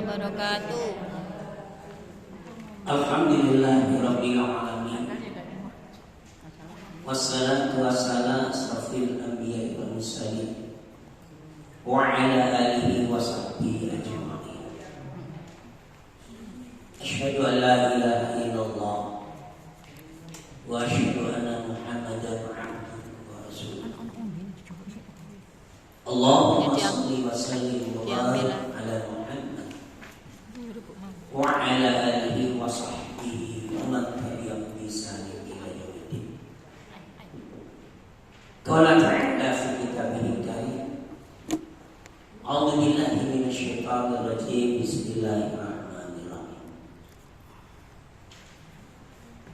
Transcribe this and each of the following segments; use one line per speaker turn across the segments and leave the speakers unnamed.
wabarakatuh.
Alhamdulillahirabbil alamin. Wassalatu wassalamu asrofil anbiya'i wal mursalin wa ala alihi wa sahbihi ajma'in. Asyhadu an la ilaha illallah wa asyhadu anna Muhammadan abduhu wa rasuluh. Allahumma shalli wa sallim wa barik ala Muhammad wa ala alihi wa sahbihi wa man tabi'ahum bi ihsan ila yaumil. Qala ta'ala fi kitabihil karim. A'udzu billahi minasy syaithanir rajim. Bismillahirrahmanirrahim.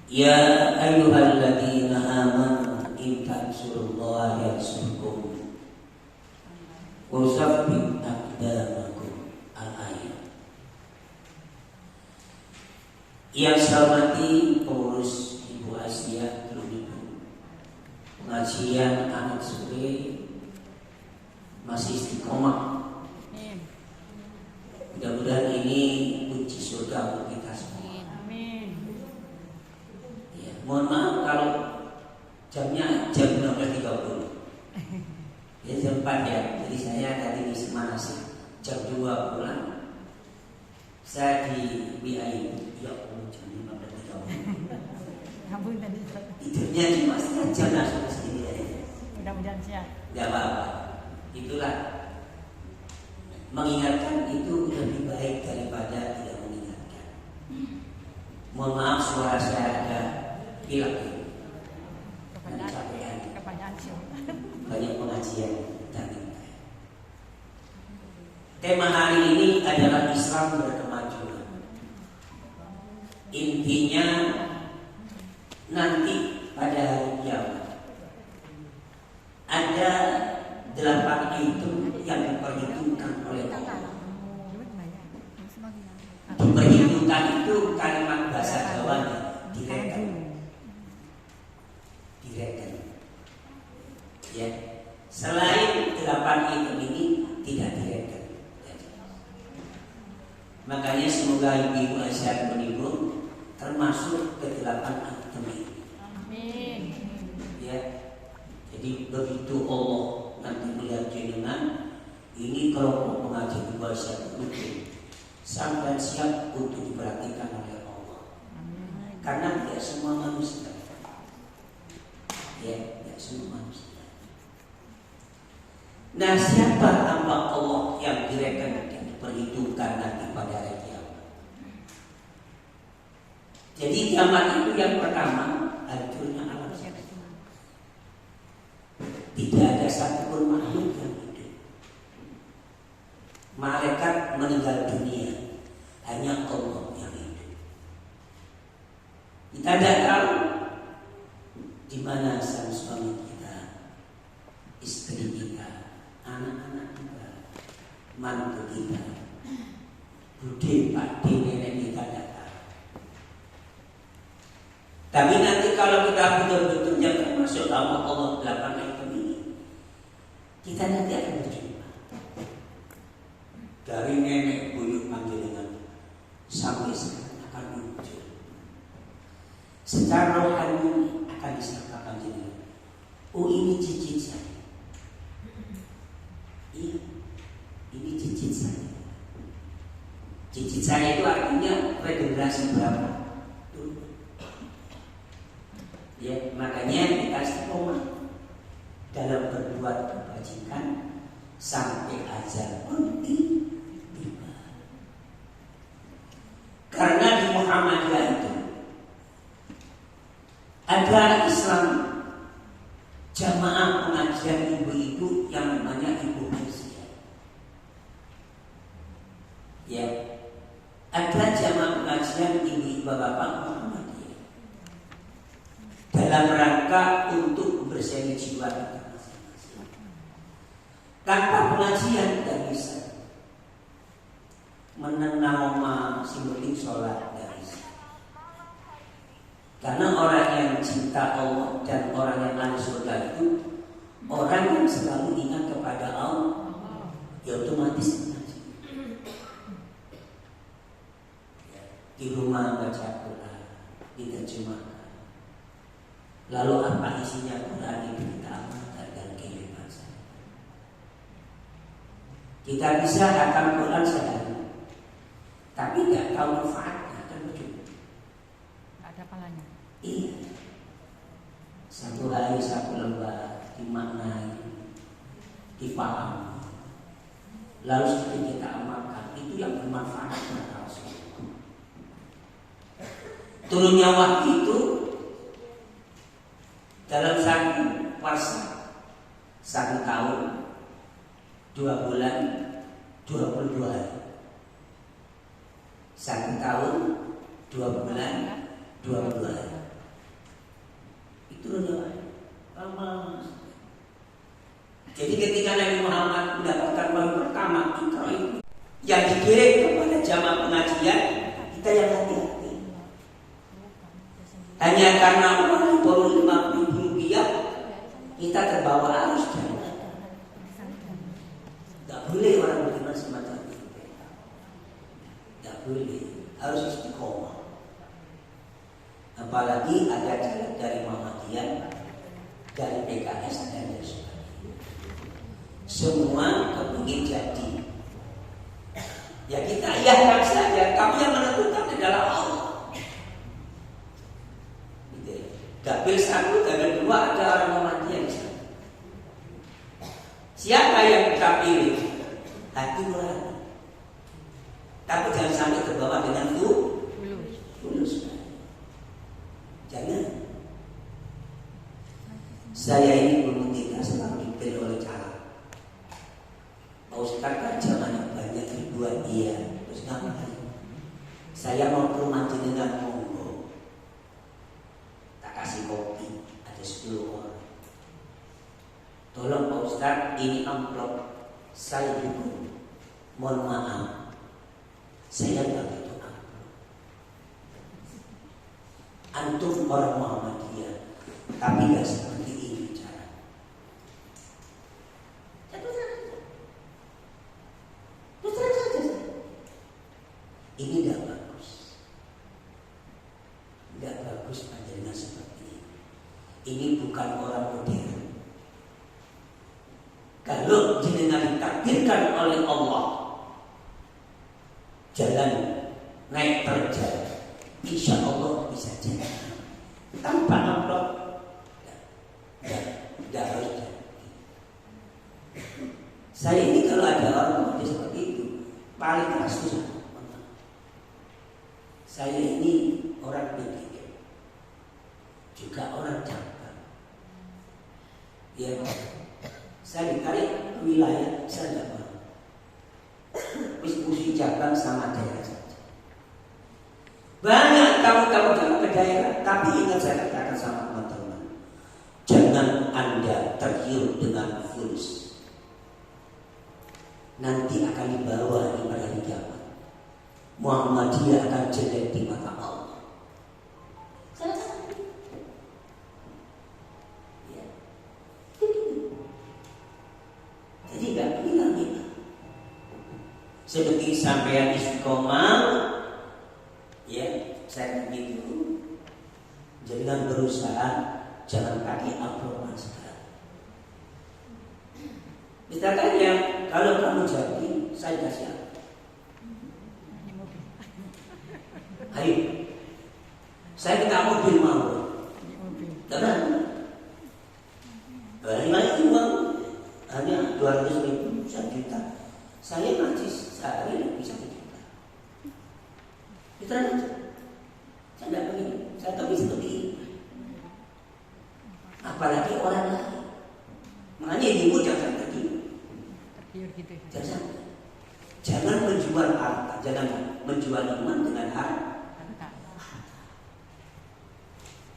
Ya ayyuhalladzina amanu in tansurullaha yansurkum wa yusabbit aqdamakum. Al-ayat. Yang saya hormati pengurus Ibu Asia Ibu pengajian anak sore masih istiqomah. Mudah-mudahan ini kunci surga untuk kita semua. Ya, mohon maaf kalau jamnya jam 12.30. Ya jam 4 ya. Jadi saya tadi di Semanasi jam 2 pulang. Saya di WI ya jam 15.30. Tidurnya cuma setengah jam langsung ke sini aja.
Mudah-mudahan siap.
Tidak apa-apa. Itulah mengingatkan itu lebih baik daripada tidak mengingatkan. Mohon maaf suara saya ada hilang. Banyak pengajian dan tema hari ini adalah Islam berkemajuan. Intinya nanti pada hari kiamat ada 8 itu yang diperhitungkan oleh Allah. Diperhitungkan itu kalimat bahasa Jawanya direken. Ya, selain 8 item ini tidak direken. Makanya semoga Ibu Aisyah menibur termasuk ke 8 item ini.
Amin.
Ya, jadi begitu Allah nanti melihat jenengan ini kelompok pengaji Ibu Aisyah itu sampai siap untuk diperhatikan oleh Allah. Karena tidak semua manusia. Ya, tidak semua manusia. Nah, siapa hamba Allah yang direken dan diperhitungkan nanti pada hari kiamat? Jadi kiamat itu yang pertama hancurnya alam semesta. Tidak ada satupun makhluk yang hidup. Malaikat meninggal dunia, hanya Allah yang hidup. Kita tidak tahu di mana sang suami kita, istri kita, anak-anak kita, mantu kita, bude, pakde, nenek kita datang. Tapi nanti kalau kita betul-betul yang termasuk nama Allah 8 item ini, kita nanti akan berjumpa. Dari nenek buyut panjenengan sampai sekarang akan muncul. Secara rohani akan disangka panjenengan. Oh, ini cicit saya. Iya, ini cicit saya. Cicit saya itu artinya regenerasi berapa? Ya, makanya kita istiqomah dalam berbuat kebajikan sampai ajal pun tiba. Karena di Muhammadiyah itu ada Islam jamaah pengajian ibu-ibu yang namanya Ibu Aisyah. Ya, ada jamaah pengajian ibu-ibu bapak Muhammadiyah dalam rangka untuk membersihkan jiwa kita masing-masing. Tanpa pengajian tidak bisa. Menenang simbolik sholat tidak bisa. Karena orang yang cinta Allah dan orang yang ahli surga itu orang yang selalu ingat kepada Allah, ya otomatis mengaji. Kita bisa hafal Quran sehari, tapi nggak tahu manfaatnya, kan percuma.
Nggak ada palanya.
Iya. Satu hari satu lembar dimaknai, dipahami, lalu setelah kita amalkan, itu yang bermanfaat buat Rasulullah. Turunnya wahyu itu dalam satu puasa 1 tahun 2 bulan 22 hari. 1 tahun 2 bulan 22 hari. Itu lama. Jadi ketika Nabi Muhammad mendapatkan wahyu pertama itu yang dikirim kepada jamaah pengajian, kita yang hati-hati. Hanya karena uang baru 50.000 rupiah, kita terbawa arus dana. Tidak boleh orang beriman semacam itu. Tidak boleh, harus istiqomah. Apalagi ada jalan dari Muhammadiyah, dari PKS dan dari sebagainya. Semua kepingin jadi. Ya kita iyakan saja. Kamu yang menentukan adalah Allah. Dapil 1 dan 2 ada orang Muhammadiyah di sana. Siapa yang kita pilih? Hati nurani. Tapi jangan sampai terbawa dengan tulus. Jangan. Saya ini belum tidak sedang dipilih oleh cara. Mau sekarang zamannya banyak ribuan iya. Terus ngapain? Saya mau ke rumah jenengan monggo. Tak kasih kopi, ada 10 orang. Tolong Pak Ustadz, ini amplop saya dukung. Mohon maaf, saya nggak butuh amplop. Antum orang Muhammadiyah, tapi nggak seperti ini cara. Terus saja. Ini nggak bagus. Nggak bagus panjenengan seperti ini. Ini bukan orang modern. Kalau jenengan ditakdirkan oleh Allah jalan naik terjal, insya Allah bisa jalan tanpa amplop. Tidak harus jadi. Saya ini kalau ada orang seperti itu paling keras susah. Saya ini orang PDIP, juga orang cabang. Ya, saya ditarik ke wilayah, saya tidak mau. Fungsi cabang sama daerah saja. Banyak kamu datang ke daerah, tapi ingat saya katakan sama teman-teman, jangan Anda tergiur dengan fulus. Nanti akan dibawa di hari kiamat. Muhammadiyah akan jelek di mata Allah. Ya. Jadi nggak bilang ini. Seperti sampean istiqomah, ya saya begitu. Jangan berusaha, jangan pakai amplopan sekali. Misalkan ya, kalau kamu jadi, saya kasih apa? Ayo, saya minta mobil mau. Karena banyak uang, hanya 200.000, 1 juta. Saya ngaji sehari bisa 1 juta. Itu aja. Saya tidak pengen, saya tahu seperti ini. Apalagi orang lain. Makanya ibu jangan tergiur. Jangan menjual harta, jangan menjual iman dengan harta.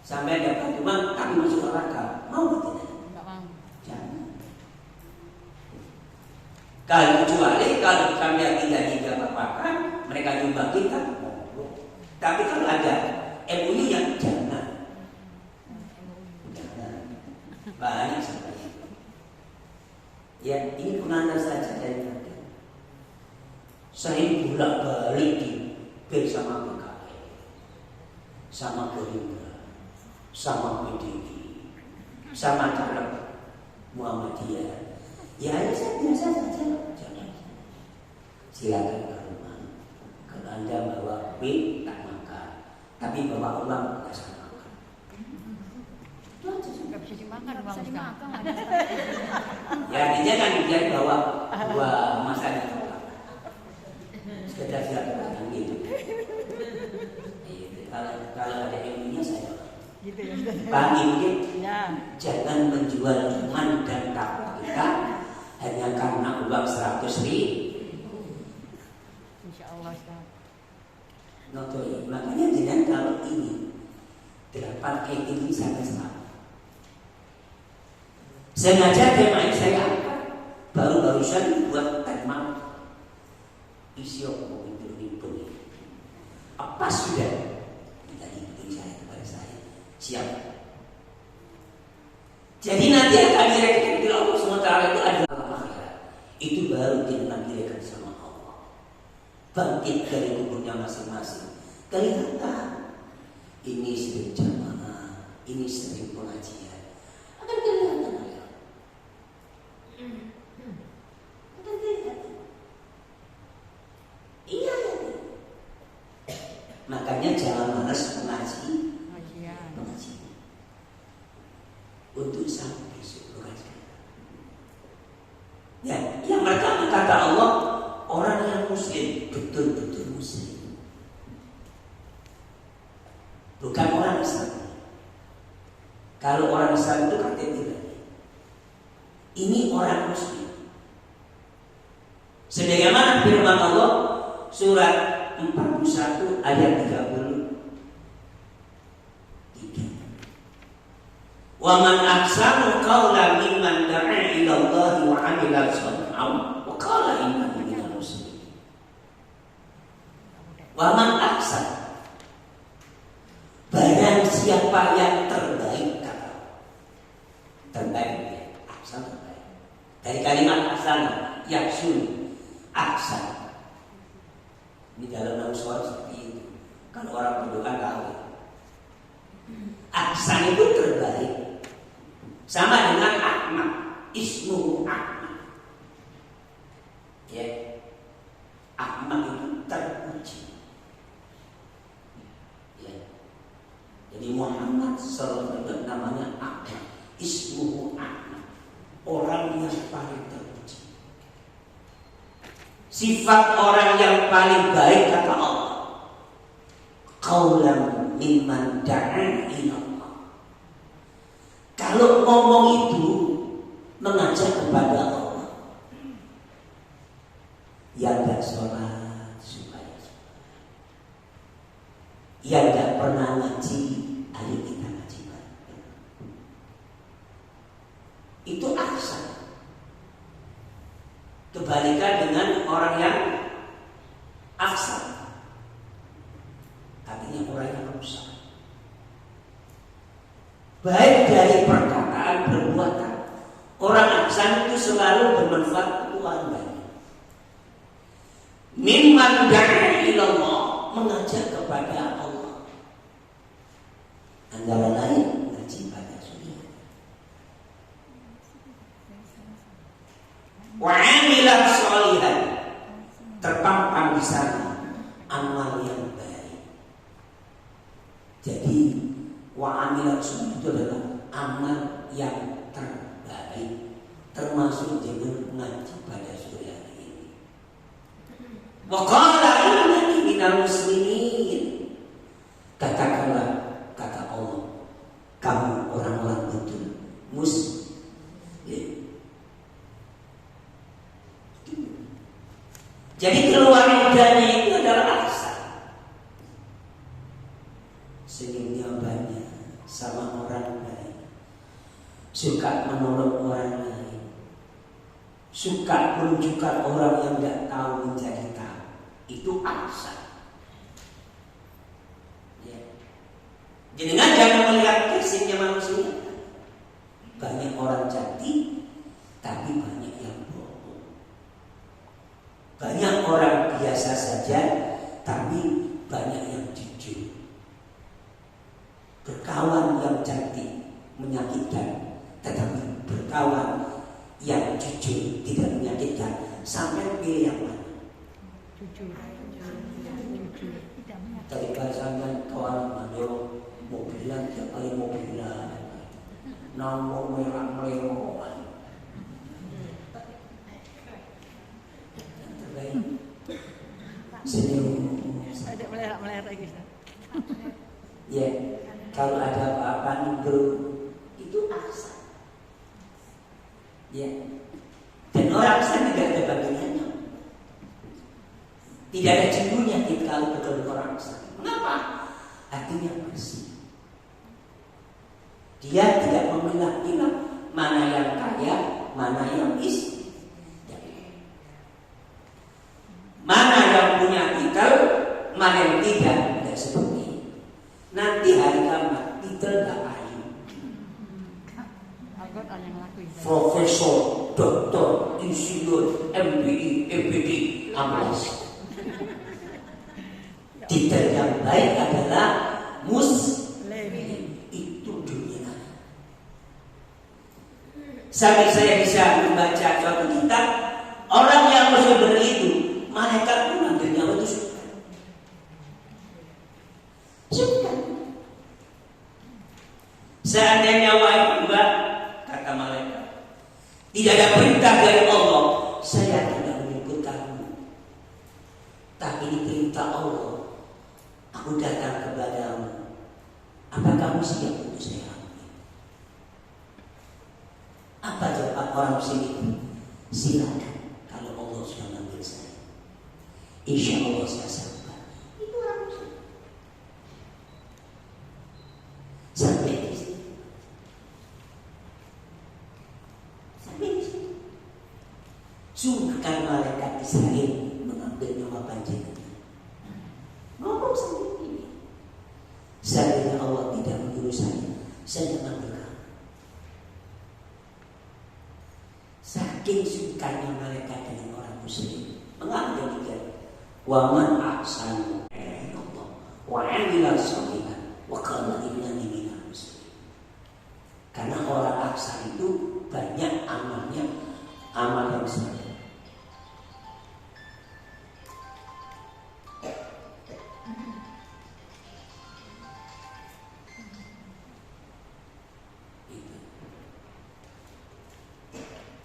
Sampai dapat uang tapi masuk neraka, mau tidak? Tidak mau. Jangan. Kalau kecuali kalau kami tidak apa-apa, mereka nyumbang kita. Tapi kalau ada MUU yang jangan. Banyak sekali. Ya ini penanda saja dari mereka. Saya bolak-balik di bersama PKI, sama Gerindra, sama PDI, sama Caleg Muhammadiyah. Ya saya biasa saja. silakan ke rumah. Kalau Anda bawa duit tak makan, tapi bawa uang tak usah makan. Itu aja sih.
Nggak bisa dimakan uang
Bisa
Ustaz.
dimakan.
Ya artinya kan dia bawa dua masalah sekedar silaturahmi gitu. Kalau ada ilmunya saya
Gitu ya Ustaz.
pahami mungkin.
Ya.
Jangan menjual iman dan takwa kita hanya karena uang 100.000.
Insya Allah Ustaz.
Notori. Makanya jangan kalau ini dapat kayak ini sampai selamat. Sengaja tema yang saya angkat baru-barusan buat tema isi apa itu apa sudah tadi bikin saya kepada saya siap. Jadi nanti akan direkan di Allah SWT itu adalah akhirat. Itu baru kita direkan sama Allah. Bangkit dari kuburnya masing-masing. Kelihatan ini sering jamaah, ini sering pengajian. Akan kelihatan akhirat. Akan kelihatan. Iya. Makanya jangan malas mengaji.
Pengajian.
Untuk sampai besok bukan sekarang. Ya, yang pertama kata Allah, orang yang muslim betul-betul muslim, bukan orang Islam. Kalau orang Islam itu katanya ini orang muslim. Sebagaimana firman Allah surat 41 ayat 33. Wa man ahsanu qawlan mimman da'a ila Allah wa 'amila shalihan wa qala innani minal muslimin. Wa man ahsan, barang siapa yang terbaik kata terbaik ya, ahsan terbaik. Dari kalimat ahsan yaksun ahsan. Ini dalam nahu suara seperti itu. Kalau orang berdoa tahu. Ahsan itu terbaik. Sama dengan Ahmad, ismu Ahmad. Ya, Ahmad itu terpuji. Ya, jadi Muhammad SAW namanya Ahmad, ismu Ahmad, orang yang paling terpuji. Sifat orang yang paling baik kata Allah, qaulan mimman da'a ila Allah. Kalau ngomong itu mengajak kepada Allah, yang gak sholat supaya sholat, yang gak pernah ngaji, ayo kita ngaji bareng. Itu ahsan. Kebalikan dengan orang yang ahsan, artinya orang yang rusak. Baik dari perkataan, perbuatan. Orang ahsan itu selalu bermanfaat untuk orang lain. Mimman da'a ila Allah, mengajak kepada Allah. Antara lain ngaji pada surya. Wa 'amila shalihan, terpampang di sana amal yang baik. Jadi wa 'amila shalihan itu adalah amal yang terbaik, termasuk dengan ngaji pada sore hari ini. Wa qala innani minal muslimin, katakanlah kata Allah, kamu orang-orang betul muslim. Jadi keluarganya itu adalah ahsan, senyumnya banyak, sama orang lain, suka menolong orang lain, suka menunjukkan orang yang tidak tahu menjadi tahu. Itu ahsan. Ya. Jadi jangan melihat fisiknya manusia. Banyak orang cantik, tapi banyak yang bohong. Banyak orang biasa saja, tapi banyak yang jujur. Berkawan yang cantik menyakitkan, tetapi berkawan yang jujur tidak menyakitkan. Sampai pilih yang mana?
Jujur. Jujur.
Daripada sampean kawan manyo mobilan tiap kali mobilan. Namun merah-merah. Terbaik. Senyum.
Ada melerak gitu.
Ya, kalau ada apa-apa itu aksan. Ya. Dan orang aksan tidak ada bagiannya. Tidak ada cemburunya kalau betul orang aksan. Kenapa? Artinya bersih. Dia tidak memilah-milah mana yang kaya, mana yang miskin. Mana yang punya titel, mana yang tidak seperti itu. Nanti hari kiamat titel gak ayu. Profesor, doktor, insinyur, MBI, MPD, amas. Titel yang baik adalah muslim. Itu dunia. Sampai saya bisa membaca suatu kitab, orang yang masuk benar itu, malaikat pun ambil nyawa itu suka. Seandainya wahai hamba, kata malaikat, tidak ada perintah dari Allah, saya tidak mengikut kamu. Tapi ini perintah Allah, aku datang kepadamu. Apa kamu siap untuk saya ambil? Apa jawab orang sini? Silakan. Kalau Allah sudah mengambil saya, insya Allah saya sanggup. Itu orang Muslim. Sampai di sini. Sampai di sini. Sungkan malaikat Israel mengambil nyawa panjenengan. Ngomong sendiri. Seandainya Allah tidak menyuruh saya mengambil kamu. Saking sukanya malaikat dengan orang Muslim, mengapa demikian? Wa man ahsanu Allah wa amila shalihan wa qala innani minal muslimin. Karena orang ahsan itu banyak amalnya, amal yang saleh.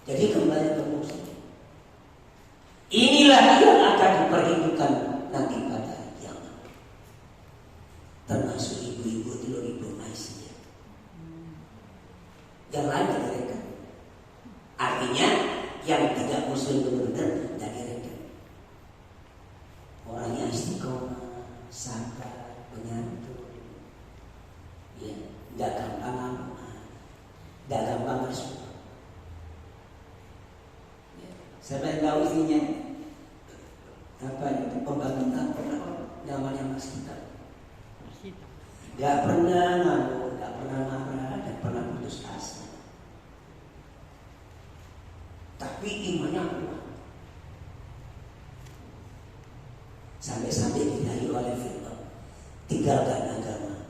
Jadi kembali ke muslim. Inilah yang akan diperhitungkan nanti pada hari kiamat. Termasuk ibu-ibu telur ibu Aisyah. Yang lain tidak direka. Artinya yang tidak muslim benar-benar tidak direka. Orangnya istiqomah, sabar, penyantun, ya, tidak gampang amat, tidak gampang bersuara. Siapa yang tahu isinya? Apa itu? Pembangunan namanya Mas Kita. Gak pernah ngomong, gak pernah marah, gak pernah putus asa. Tapi imannya kuat. Sampai-sampai didai oleh Firman, tinggalkan agama.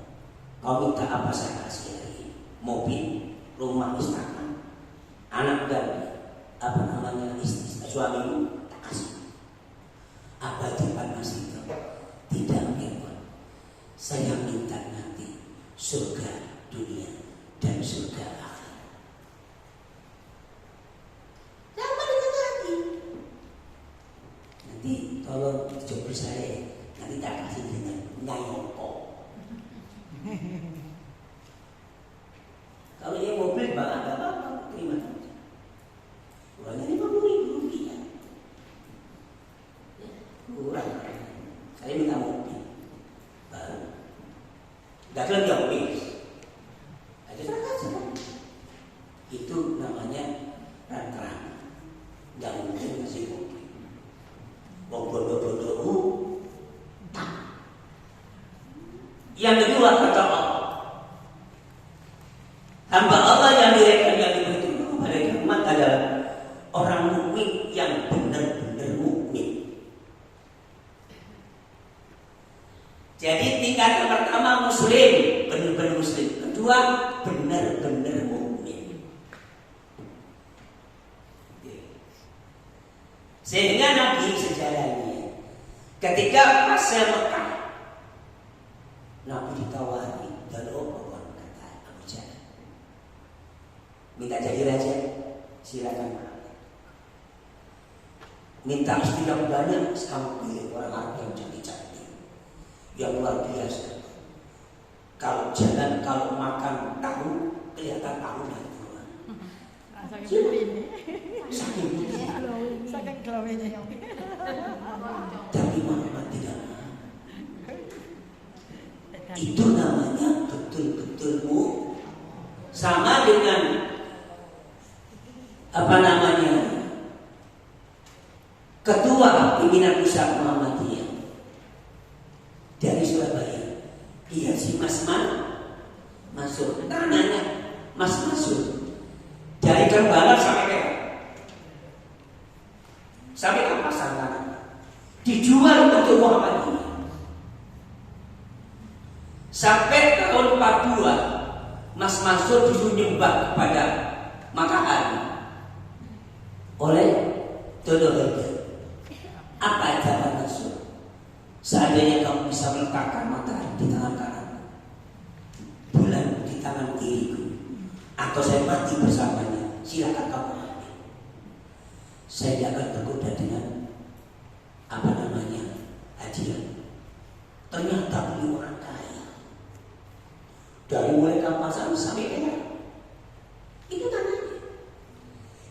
Kau minta apa saya kasih hari ini? Mobil, rumah, istana, anak dan apa namanya istri, suamimu tak kasih. Apa jawaban Mas itu? Tidak mewah. Saya minta nanti surga dunia dan surga akhirat. Jangan ditanya lagi. Nanti tolong jawab saya. Nanti tak kasih dengan nyayoko. Kalau dia mobil bang ada apa? Terima kasih. Kurangnya 50.000 rupiah. Kurang. Saya minta mobil baru. Gak kalian yang mobil. Aja saja. Itu namanya rantaran. Gak mungkin ngasih mobil. Bodoh-bodohmu. Yang kedua kata Allah, hamba Allah yang direkan yang diberitahu pada kiamat adalah orang mukmin yang benar-benar mukmin. Jadi tingkat yang pertama muslim, benar-benar muslim. Kedua benar-benar mukmin. Sehingga Nabi sejarahnya Ketika fase Mekah, Nabi ditawari dan opon kata Abu Jahal, minta jadi raja, silakan. Minta istilah banyak, kamu pilih orang Arab yang cantik-cantik, yang luar biasa. Kalau jalan, kalau makan tahu, kelihatan tahu dari luar. Saking
glowingnya.
Tapi Muhammad tidak mau. Itu namanya betul-betulmu sama dengan ketua pimpinan pusat Muhammadiyah dari Surabaya. Dia si Mas Masuk, namanya Mas Masuk, dari Kembangan sampai ke pasar tanah, dijual untuk Muhammadiyah. Sampai tahun 42 Mas Mansur disuruh nyembah kepada Makahan oleh Dodo Hega. Apa jawaban Mansur? Seandainya kamu bisa meletakkan matahari di tangan kanan, bulan di tangan kiriku, atau saya mati bersamanya, silakan kamu ambil. Saya tidak akan tergoda dengan hadiah. Ternyata beliau orang kaya. Dari mulai Kampasan sampai Perak, itu tanahnya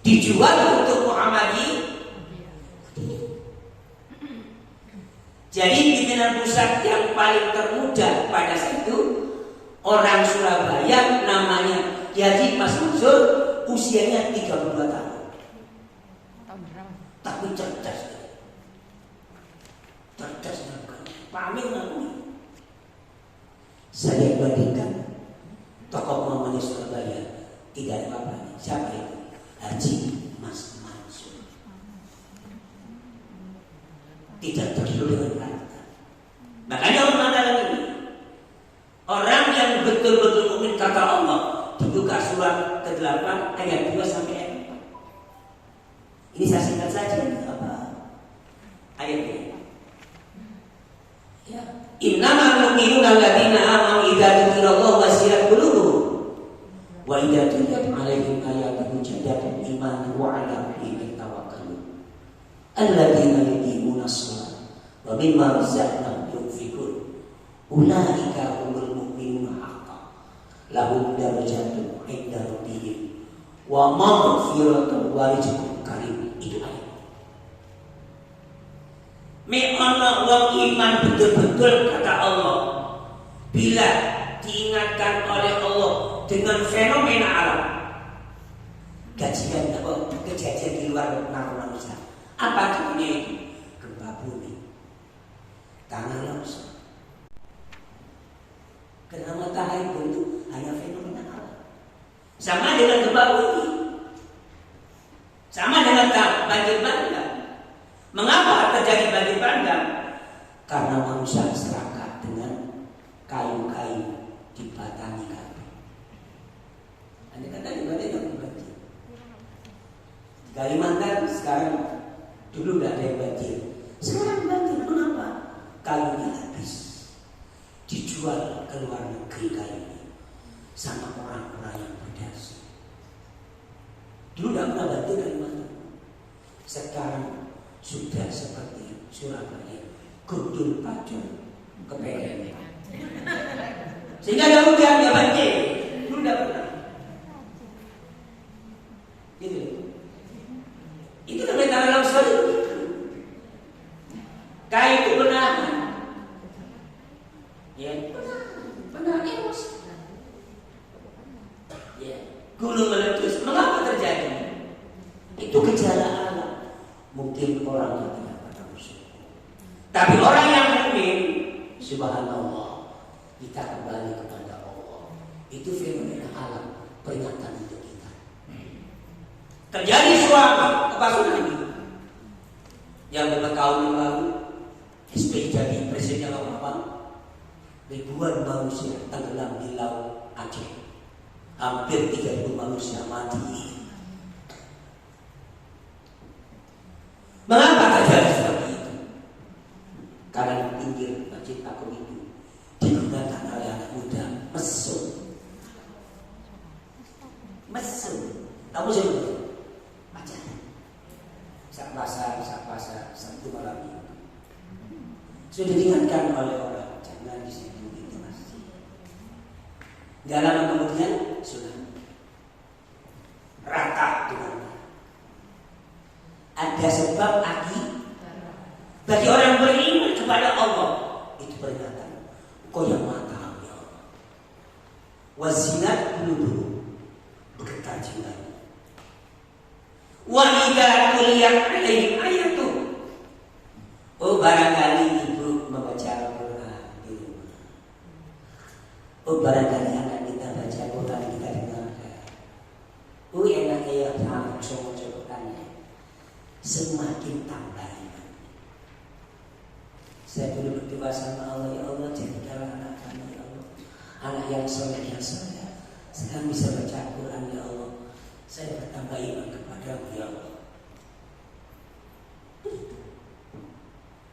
dijual untuk Muhammadiyah. Jadi pimpinan pusat yang paling termuda pada saat itu orang Surabaya, namanya Haji Mas Mansur, usianya 32 tahun. Tapi cerdas. Pak Amin ngakui. Saya bandingkan tokoh Muhammadiyah Surabaya tidak ada apa-apanya. Siapa itu? Haji Mas Mansur. Tidak terlalu dengan harta. Makanya orang mengatakan ini, orang yang betul-betul mukmin kata Allah, dibuka surat ke-8 ayat 2 sampai ayat 4. Ini saya singkat saja apa ayatnya. Ya. Innamal mu'minuna alladziina aamanu idza dzukirallahu wajilat qulubuhum wa idza tuliyat 'alaihim ayatuhu zadatuhum iimanan wa 'ala rabbihim yatawakkalun. Alladziina yuqiimuna ash-shalata wa mimma razaqnahum yunfiqun. Ulaika humul mu'minuna haqqan. Lahum darajatun 'inda rabbihim wa maghfiratun wa rizqun karim. Itu ayat. Me'ana wong iman betul-betul kata Allah, bila diingatkan oleh Allah dengan fenomena alam, kejadian di luar nalar manusia. Apa contohnya itu? Gempa bumi, tanah longsor, gerhana matahari itu hanya fenomena alam. Sama dengan gempa bumi, sama dengan banjir bandang. Mengapa terjadi banjir bandang? Karena manusia serakah dengan kayu-kayu dibatangi kabeh. Anda kata di mana yang banjir? Kalimantan sekarang dulu tidak ada yang banjir. Sekarang banjir, kenapa? Kayunya habis, dijual ke luar negeri kayunya sama orang-orang yang berdasi. Dulu tidak pernah banjir Kalimantan. Sekarang sudah seperti Surabaya, gundul pacul kepengen. Sehingga ada hujan, dia banjir. Dulu tidak pernah. Gitu. Itu namanya tanah longsor itu. Kayu itu benahan. Ya, benahan eros. Ya, gunung meletus. Mengapa terjadi? Itu gejala alam. Mungkin orang yang tidak pada bersyukur. Tapi orang yang mukmin, subhanallah, kita kembali kepada Allah. Itu fenomena alam, peringatan untuk kita. Terjadi suami kepasukan ini yang beberapa tahun yang lalu, SPI jadi presiden apa? Ribuan manusia tenggelam di laut Aceh. Hampir 3.000 manusia mati. Mengapa terjadi seperti itu? pasar, Sabtu malam Minggu. Sudah diingatkan oleh orang, jangan di situ itu masjid. Gak lama kemudian tsunami. Rata dengan ada sebab bagi orang beriman kepada Allah itu peringatan. Kau yang maha tahu ya Allah. Wazinat dulu bergetar jiwanya. Wa idza tuliyat alaihim ayatu. Oh barangkali ibu membaca Al-Quran di rumah. Oh barangkali anak kita baca Quran kita dengarkan. Oh enaknya ya langsung coba-cobaannya. Semakin tambah iman. Saya dulu berdoa sama Allah, ya Allah jadikanlah anak kami ya Allah anak yang soleh yang soleh. Sekarang bisa baca Al-Quran ya Allah. Saya bertambah iman kepadamu ya Allah.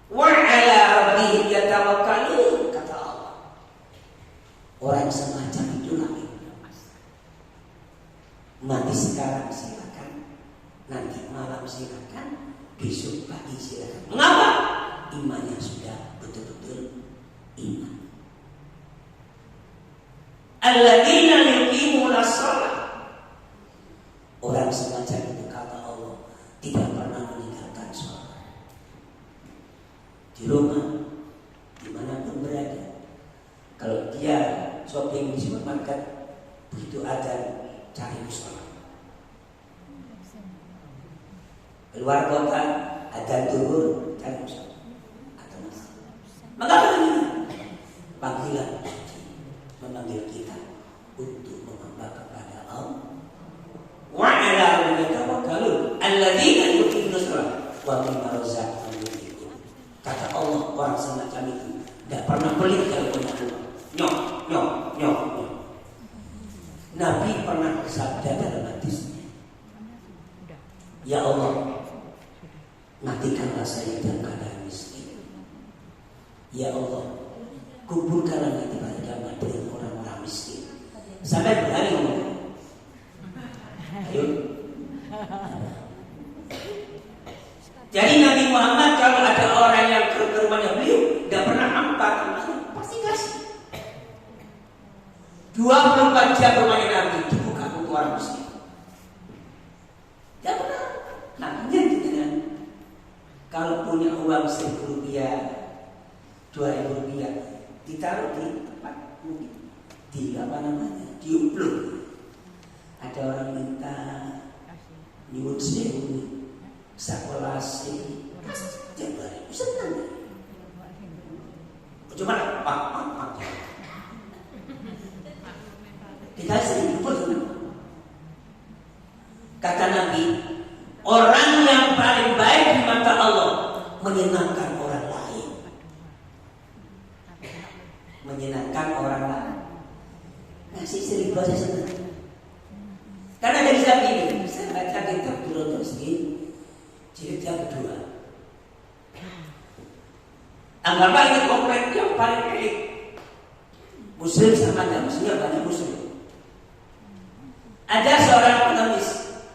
Wa ala rabbihim yatawakkalun, kata Allah. Orang semacam itulah mati sekarang silakan, nanti malam silakan, besok pagi silakan. Mengapa? Imannya sudah betul-betul iman. Alladzina yuqimuna shalah. Orang semacam itu kata Allah tidak pernah meninggalkan sholat. Di rumah, dimanapun berada. Kalau dia shopping di supermarket, begitu ada cari sholat. Keluar kota, ada turun cari sholat. Atau masjid. Maka begini, panggilan memanggil kita untuk menghamba kepada Allah. Wa ala rabbika tawakkalun alladzina yuqimuna shalah wa mimma razaqnahum yunfiqun. Kata Allah, orang semacam itu tidak pernah pelit kalau punya uang. Nyok. Nabi pernah bersabda dalam hadisnya, ya Allah, matikanlah saya dalam keadaan miskin. Ya Allah, kuburkanlah nanti pada kiamat dengan orang-orang miskin. Sampai berani ngomong. Ayo. Jadi Nabi Muhammad kalau ada orang yang ke rumahnya beliau tidak pernah hampa temannya, pasti kasih. 24 jam rumahnya Nabi dibuka untuk orang miskin. Tidak pernah. Nabinya dengan kalau punya uang 1.000 rupiah, 2.000 rupiah, ditaruh di tempat mungkin di diupluk. Ada orang minta nyuwun sewu sakolasi jabari senang. Cuma pak dikasih pun senang. Kata Nabi, orang yang paling baik di mata Allah menyenangkan orang lain. Menyenangkan orang lain. Ngasih 1.000 saya senang. Karena dari saat ini saya baca kitab Durratul Muhsin jilid yang kedua. Anggaplah ini komplek yang paling elit. Muslim sama tidak muslim, banyak muslim. Ada seorang pengemis,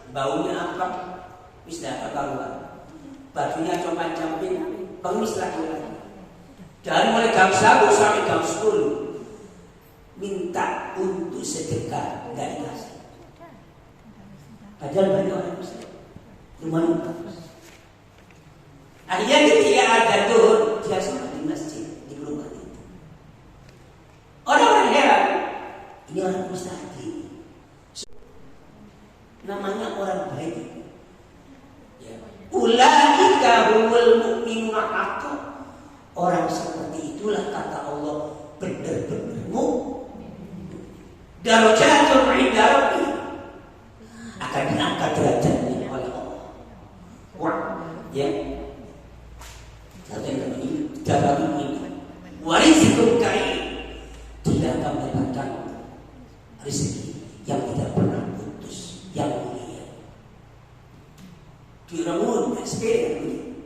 baunya apa? Misdah keluar. Bajunya compang-camping, pengemis laki-laki. Dan mulai jam 1 sampai jam 10 minta untuk sedekah, enggak dikasih. Padahal banyak orang muslim, lumayan bagus. Akhirnya ketika ada turun, dia sholat di masjid di rumah itu. Orang-orang heran, ini orang mustahil. Namanya orang baik. Ya. Ulaika humul mu'minuna haqqan. Orang seperti itulah kata Allah benar-benar mu'min. Darajatun 'inda rabbih. Akan diangkat derajatnya oleh Allah. Wah, ya. Kata ini dalam ini warizqun karim. Dia akan mendapatkan rezeki yang tidak pernah putus, yang mulia. Diramun SPR ini.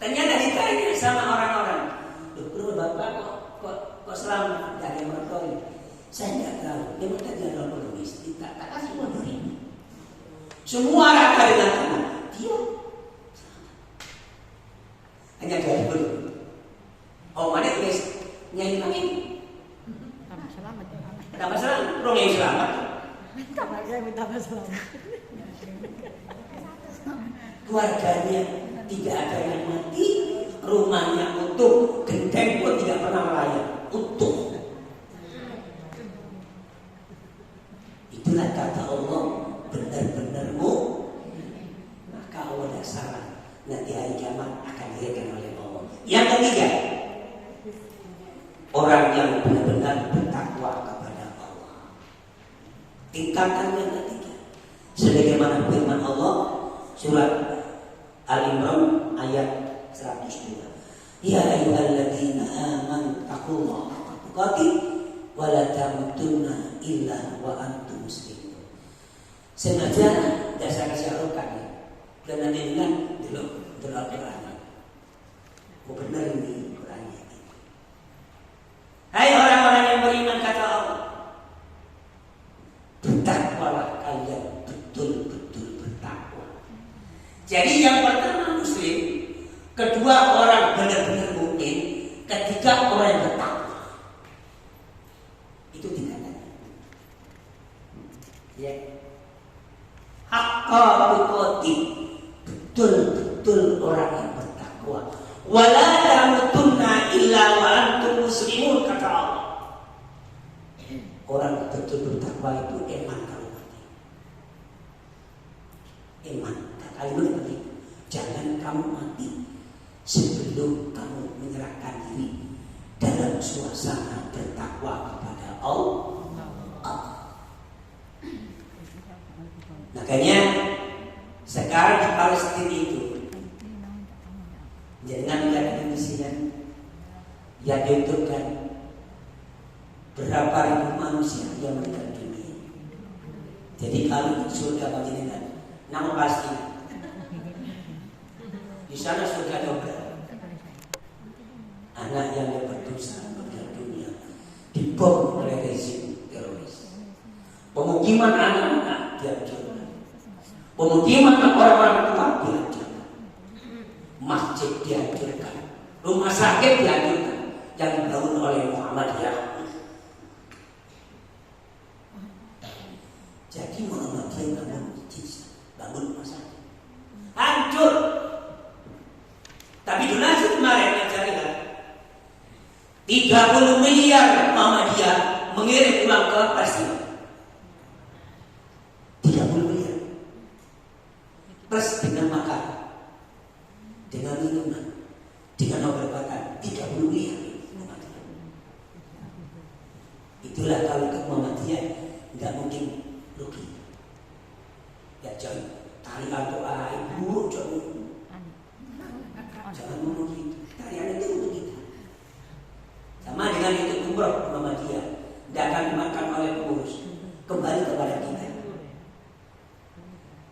Ternyata ditanya sama orang-orang, "Loh, Bapak kok selamat dari mertua?" Saya tidak tahu. Dia minta dia dalam pengemis, tak kasih uang ini. Semua rata dengan tangan. Dia menyadari dulu. Oh mana tulis nyanyi lain. Tambah selamat, orang yang selamat.
Tambah selamat.
Keluarganya tidak ada yang mati, rumahnya utuh, genteng pun tidak pernah melayang, utuh. Itulah kata Allah, benar-benar maka Allah tidak salah. Nanti hari kiamat akan dihadiahkan oleh Allah. Yang ketiga, orang yang benar-benar bertakwa kepada Allah. Tingkatan yang ketiga, sebagaimana firman Allah surat Al-Imran ayat 102. Ya ayyuhalladzina amanu taqullaha haqqa tuqatih wa la tamutunna illa wa antum muslimun. Sengaja dasar syarokan ya. Dan nanti bilang dulu Al-Quran. Oh benar ini Qurannya. Hai orang-orang yang beriman kata Allah, bertakwalah kalian betul-betul bertakwa. Jadi yang pertama muslim, kedua orang benar-benar mukmin, ketiga orang yang bertakwa. Itu tingkatannya. Ya. Haqqa tuqatih, betul-betul orang yang bertakwa. Wala tamutunna illa wa antum muslimun kata Allah. Orang betul bertakwa itu iman kalau mati. Iman. Kalimat penting. Jangan kamu mati sebelum kamu menyerahkan diri dalam suasana bertakwa kepada Allah. Makanya sekarang di Palestina itu jangan lihat Indonesia yang ditentukan berapa ribu manusia yang meninggal dunia. Jadi kalau surga panjenengan, nama pasti di sana surga ada berapa? Anak yang berdosa meninggal dunia dibom oleh rezim teroris. Pemukiman anak-anak dihancurkan. Pemukiman orang-orang tua dihancurkan. Masjid dihancurkan. Rumah sakit dihancurkan. Yang dibangun oleh Muhammadiyah. Jadi Muhammadiyah bangun masjid, bangun rumah sakit, hancur. Tapi donasi kemarin yang cari kan 30 miliar Muhammadiyah mengirim uang ke Palestina. 30 miliar plus dengan makan, dengan minuman, dengan obat-obatan, 30 miliar. Itulah kalau ke Muhammadiyah tidak mungkin rugi. Ya jangan tarian doa buruk jangan ngomong gitu. Tarian itu untuk kita. Sama dengan itu umroh Muhammadiyah tidak akan dimakan oleh pengurus, kembali kepada kita.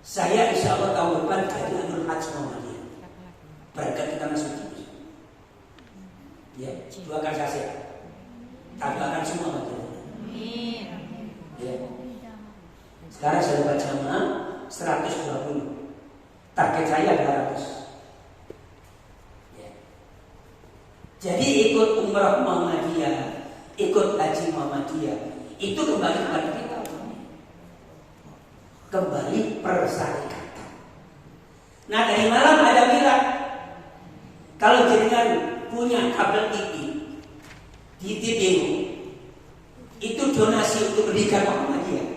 Saya insya Allah tahun depan jadi amil haji Muhammadiyah. Berkat kita masuk di ya, doakan saya. Tapi akan semua Muhammadiyah. Ya. Sekarang saya dapat jamaah 120. Target saya 200. Ya. Jadi ikut umrah Muhammadiyah, ikut haji Muhammadiyah, itu kembali kepada kita. Kembali persyaratan. Nah dari malam ada bilang, kalau jenengan punya kabel TV di TV itu donasi untuk pendidikan Muhammadiyah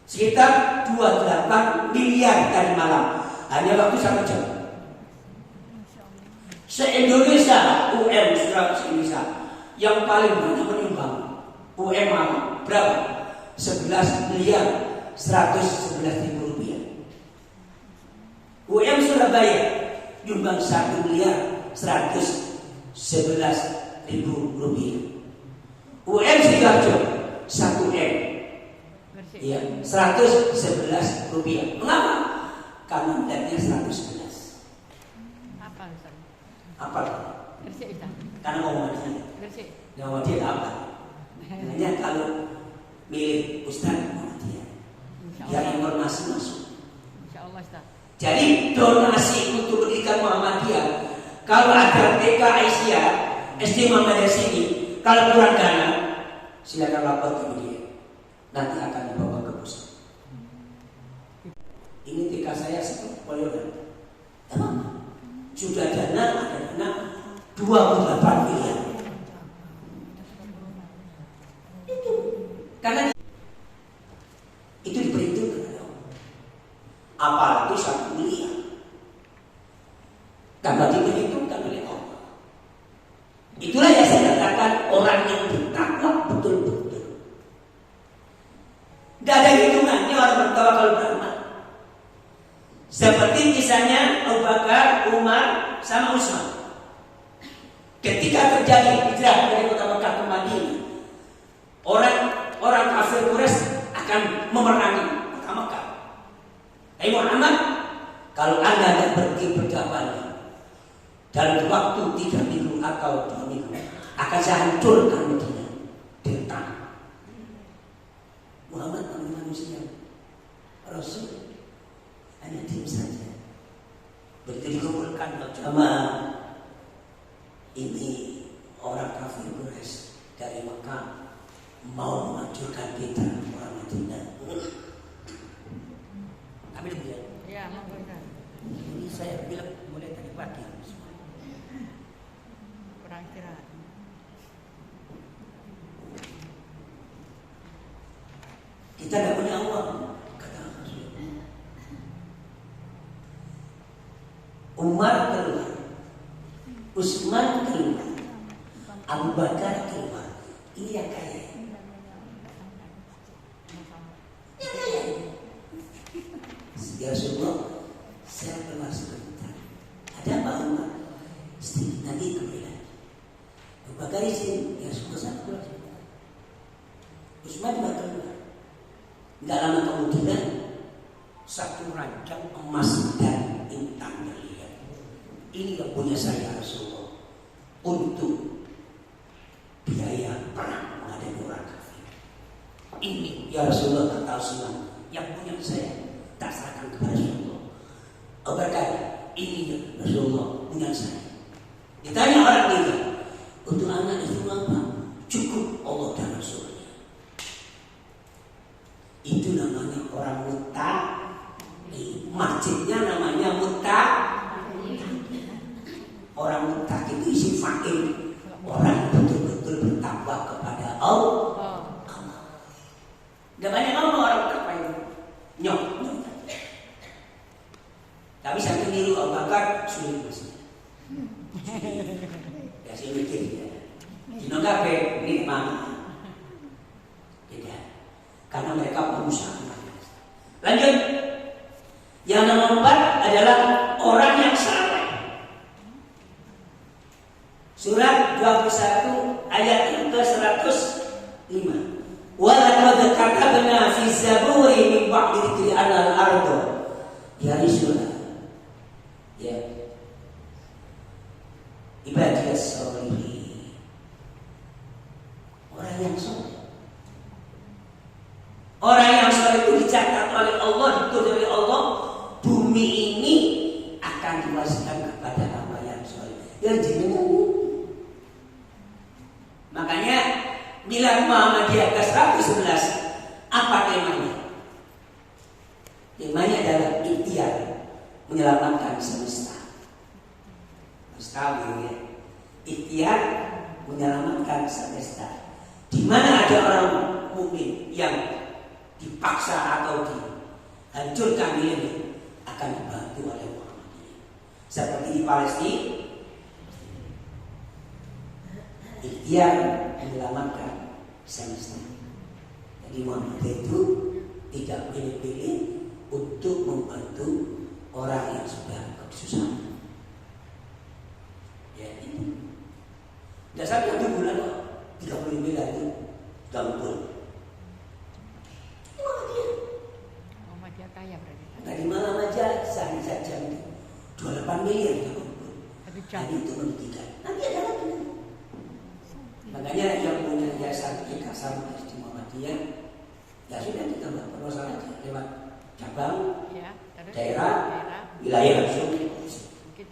sekitar 28 miliar tadi malam, hanya waktu 1 jam. Se-Indonesia UM Indonesia yang paling banyak menyumbang UM berapa? 11 miliar 111 ribu rupiah. UM Surabaya nyumbang 1 miliar 111 ribu rupiah. UM Sidoarjo 1 M ya, 111 rupiah. Mengapa? Karena netnya 111. Apa? Karena Muhammadiyah. Muhammadiyah apa? Hanya kalau milik Ustaz Muhammadiyah, yang informasi masuk. Jadi donasi untuk pendidikan Muhammadiyah Kalau ada TK Aisyah, SD Muhammadiyah sini, kalau kurang dana, silakan lapor ke dia. Nanti akan dibawa ke pusat. Ini TK saya seperti Poliodan. Emang sudah ada dana 28 miliar. Itu karena itu diperhitungkan. Apalagi 1 miliar. Karena diperhitungkan oleh Allah. Itulah yang saya katakan orang yang bertakwa betul-betul. Gak ada hitungannya orang bertawakal beramal. Seperti misalnya Abu Bakar, Umar, sama Utsman. Ketika terjadi hijrah dari kota Mekah ke Madinah, orang kafir Quraisy akan memerangi kota Mekah. Hai Muhammad, kalau Anda akan pergi berdakwah dalam waktu 3 minggu atau 2 minggu, akan saya hancurkan Madinah dengan tanah. Muhammad manusia, Rasul hanya diam saja. Begitu dikumpulkan jamaah, ini orang kafir Quraisy dari Mekah mau menghancurkan kita orang Madinah. Ambil dia.
Ya, menggunakan.
Ini saya bilang mulai tadi pagi.
Kurang istirahat.
Kita tidak punya uang, kata Rasul. Umar keluar, Utsman keluar, Abu Bakar keluar. Ini yang kaya. Ya Rasulullah, saya keluar sebentar. Ada apa Umar? Sedikit nanti kembali. Abu Bakar izin, ya Rasulullah saya keluar. Utsman juga keluar. Tidak lama kemudian satu ranjang emas dan intan berlian. Ini yang punya saya Rasulullah untuk biaya perang menghadapi orang kafir. Ini ya Rasulullah kata Utsman yang punya saya tak serahkan kepada Rasulullah. Abu Bakar, ini ya Rasulullah punya saya. Ditanya orang itu, untuk anak itu apa? Cukup Allah dan Rasulnya. Itu namanya orang muta. Masjidnya namanya muta. Orang muta itu isi fakir. Orang betul-betul bertakwa kepada Allah. Gak banyak ngomong orang bertakwa itu. Nyok. Tapi sampai niru Abu Bakar sulit masih. Ya saya mikir ya. Dino kafe ini mana? Beda. Karena mereka pengusaha. Lanjut. Yang nomor 4 adalah orang yang saleh. Surat 21 ayat ke-105. Wa laqad katabna fi zaburi min ba'di dzikri al-ardu yarisuna. Ya. Ibadiyas sholihin. Orang yang saleh. Orang yang soleh itu dicatat oleh Allah, ditulis oleh Allah, bumi ini akan diwariskan kepada hamba yang soleh. Yang jenengan. Makanya Milad Muhammadiyah ke-111 apa temanya? Temanya adalah ikhtiar menyelamatkan semesta. Tahu ya? Ikhtiar menyelamatkan semesta. Di mana ada orang mukmin yang dipaksa atau dihancurkan diri akan dibantu oleh Muhammadiyah. Seperti di Palestina, ikhtiar menyelamatkan semesta. Jadi Muhammadiyah itu tidak pilih-pilih untuk membantu orang yang sudah kesusahan. Ya ini. Dasarnya 1 bulan 30 miliar itu gampang.
Dia kaya berarti.
Dari mana aja sehari saja 28 miliar itu. Jadi itu pendidikan. Nanti ada lagi. Makanya yang punya yayasan Ikasam di Muhammadiyah, ya sudah kita buat proposal aja lewat cabang,
ya,
daerah, wilayah langsung.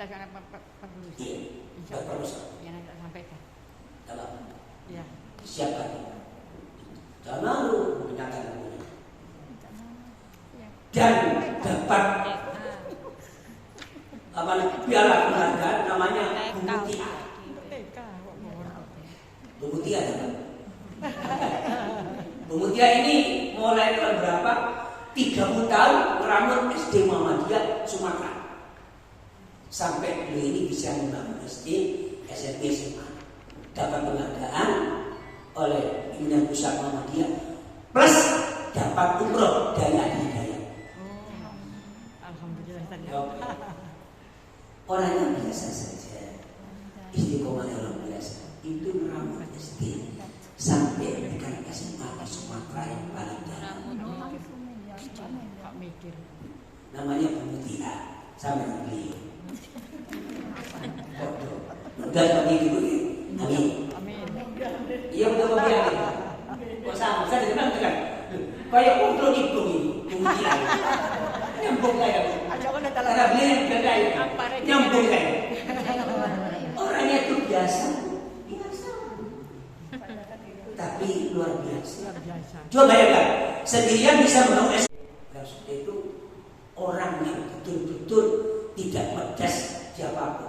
kita karena perlu.
Iya,
Insya
perlu.
Allah yang nanti sampaikan.
Kalau
Ya.
siapkan, jangan malu menggunakan namanya.
Ya.
Dan dapat apa piala penghargaan namanya Bumutia. Bumutia ada kan? Bumutia ini mulai tahun berapa? 30 tahun meramut SD Muhammadiyah Sumatera. Sampai beliau ini bisa membangun SD, SMP, SMA. Dapat penghargaan oleh Pimpinan Pusat Muhammadiyah plus dapat umroh dari Adi Hidayat.
Alhamdulillah tadi.
Orang yang biasa saja, istiqomah yang luar biasa, itu meramut SD sampai dengan SMA di Sumatera yang paling dalam.
Pak mikir.
Namanya Bumutia sama dengan beliau. Udah seperti itu, amin.
Amin.
Iya betul betul. Kok sama? Saya dengar kan? Kayak untuk itu Bumutia. Nyambung kayak. Karena beliau yang beda ya. Nyambung kayak. Orangnya itu biasa. Tapi luar biasa. Coba bayangkan, sendirian bisa membangun SD. Seperti itu orang yang betul-betul tidak medas siapapun.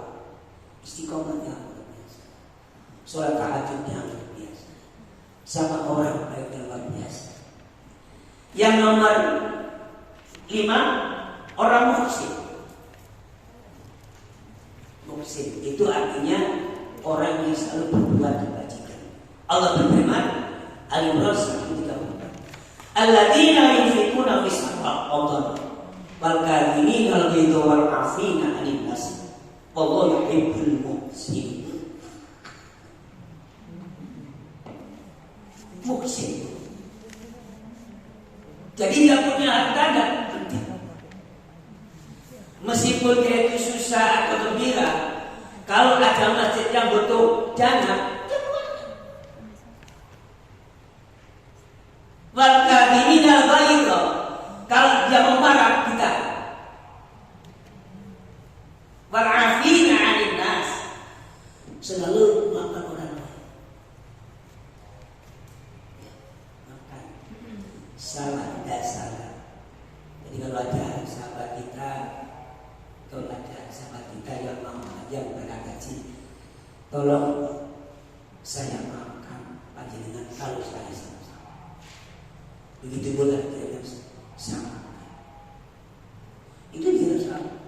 Istiqomahnya luar biasa. Sholat tahajudnya luar biasa. Sama orang baiknya luar biasa. Yang nomor 5, orang muhsin. Muhsin itu artinya orang yang selalu berbuat kebajikan. Allah berfirman, Al-Imran 134. Alladzina yunfiquna fis sarra'i wal kadhimina al-ghayza wal 'afina 'anil nas. Wallahu yuhibbul muhsinin. Muhsin. Jadi dia punya harta dan penting. Meskipun dia itu susah atau gembira, kalau ada masjid yang butuh dana, wal kadhimina al-ghayza, kalau dia memarah kita, wal 'afina 'anil nas, selalu memaafkan orang lain. Maafkan. Salah tidak salah. Jadi kalau ada sahabat kita, kalau ada sahabat kita yang mau yang berkata, tolong saya maafkan panjenengan kalau saya salah. Begitu pula dia sama. Itu dia salah.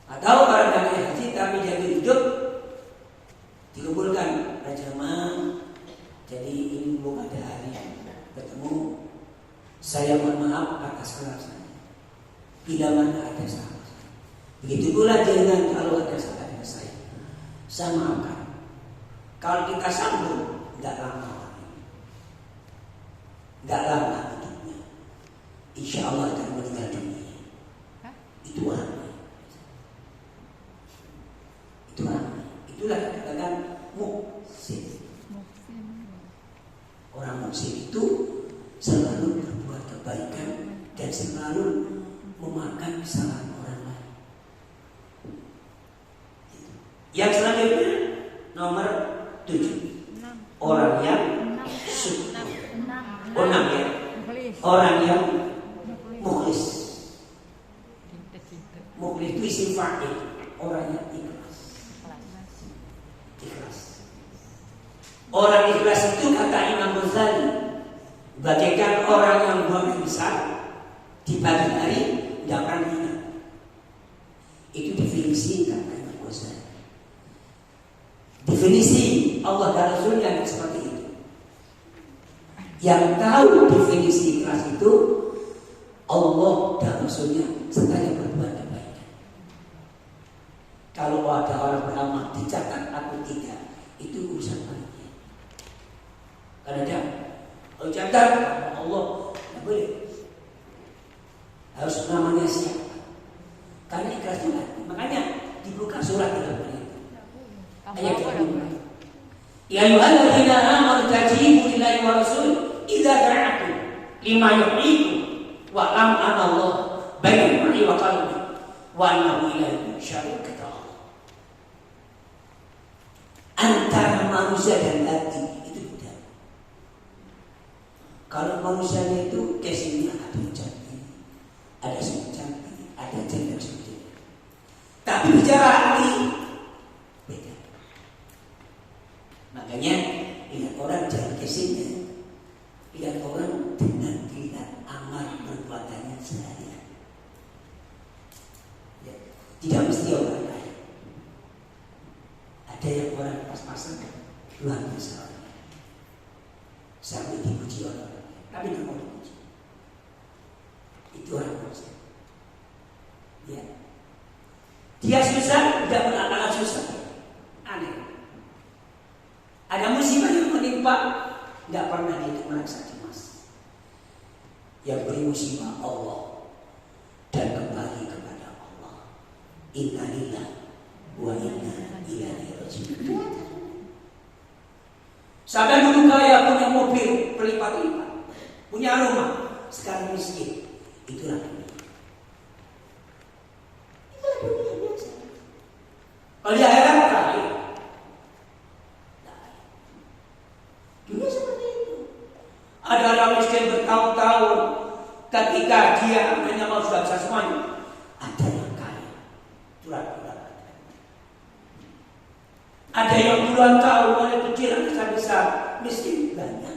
Atau barangkali haji tapi dia hidup dikumpulkan Raja Man. Jadi ini belum ada hari ketemu. Saya mohon maaf atas kesalahan saya. Bila mana ada salah. Begitu pula dengan kalau ada salah dengan saya maafkan. Kalau kita sambung, tidak lama, tidak lama hidupnya. Insya Allah akan meninggal dunia. Itu orang. Itu orang. Itulah dikatakan muhsin. Orang muhsin itu selalu berbuat kebaikan dan selalu memakan kesalahan orang lain. Yang selanjutnya nomor 7, orang yang syukur. 6 ya. Orang yang mukhlis. Mukhlis itu isim fa'il. Orang yang ikhlas. Ikhlas. Orang ikhlas itu kata Imam Ghazali, bagaikan orang yang buang besar di pagi hari tidak akan hina. Itu definisi kata Imam Ghazali. Definisi Allah dan Rasulnya seperti itu. Yang tahu definisi ikhlas itu Allah dan Rasulnya serta yang berbuat kebaikan. Kalau ada orang beramal dicatat aku tidak, itu urusan panitia. Kadang-kadang kalau catat Allah tidak boleh. Harus namanya siapa? Karena ikhlas juga. Makanya dibuka surat dalam itu. Ayat kedua. Ya ayyuhalladzina amanu tajibu lillahi wa rasul idza da'akum lima yuhyikum wa lam anallah bainal mar'i wa qalbi Wa ilaihi syar'u kata Allah. Antara manusia dan hati itu beda. Kalau manusianya itu kesini ada yang cantik, ada yang cantik, ada yang cantik. Tapi bicara hati beda. Makanya lihat orang jangan kesini, lihat orang dengan lihat amal perbuatannya sehari. Tidak mesti orang kaya. Ada yang orang pas-pasan luar biasa orangnya. Sampai dipuji orang, tapi tidak mau dipuji. Itu orang manusia. Ya. Dia susah, tidak pernah susah. Aneh. Ada musibah yang menimpa, tidak pernah itu merasa cemas. Yang beri musibah Allah dan kembali kepada Inna lillahi wa inna ilaihi raji'un. Sampai dulu kaya punya mobil berlipat-lipat, punya rumah, sekarang miskin. Itulah dunia. Itulah dunia biasa. Kalau di akhirat kaya. Dunia seperti itu. Ada orang miskin bertahun-tahun, ketika dia menyamar sudah bisa semuanya. Ada yang ada yang puluhan tahun mulai kecil sampai besar miskin banyak.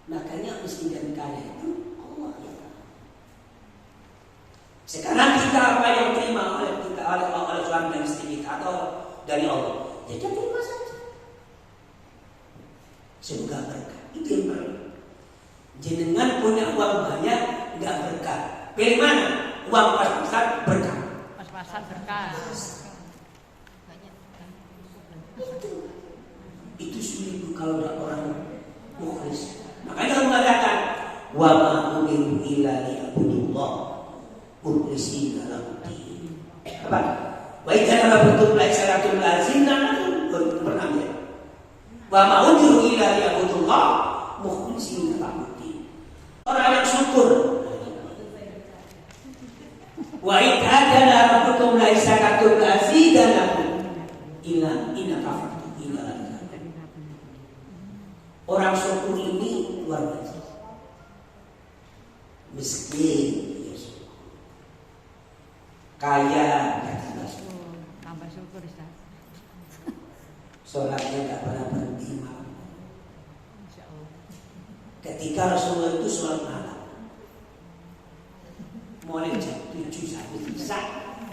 Makanya miskin dan kaya itu Allah yang tahu. Sekarang kita apa yang terima oleh kita oleh suami dan istri kita atau dari Allah, ya kita terima saja. Semoga berkah. Itu yang perlu. Jenengan punya uang banyak nggak berkah. Pilih mana? Uang pas-pasan berkah.
Pas-pasan berkah.
Itu sulit kalau ada orang mukhlis. Makanya Allah mengatakan wa ma umiru illa liya'budullah mukhlishina lahu-d-din. Apa? Wa idza rabbtum la syaratul lazina pernah ya. Wa ma umiru illa liya'budullah mukhlishina lahu-d-din. Orang yang syukur. Wa idza adana rabbukum la syaratul lazina illa inna kafartum illa. Orang syukur ini luar biasa. Miskin, ya syukur. Kaya, ya tambah syukur.
Tambah syukur, Ustaz.
Sholatnya tak pernah berhenti malam.
Insya Allah.
Ketika Rasulullah itu sholat malam, mulai jam 7 sampai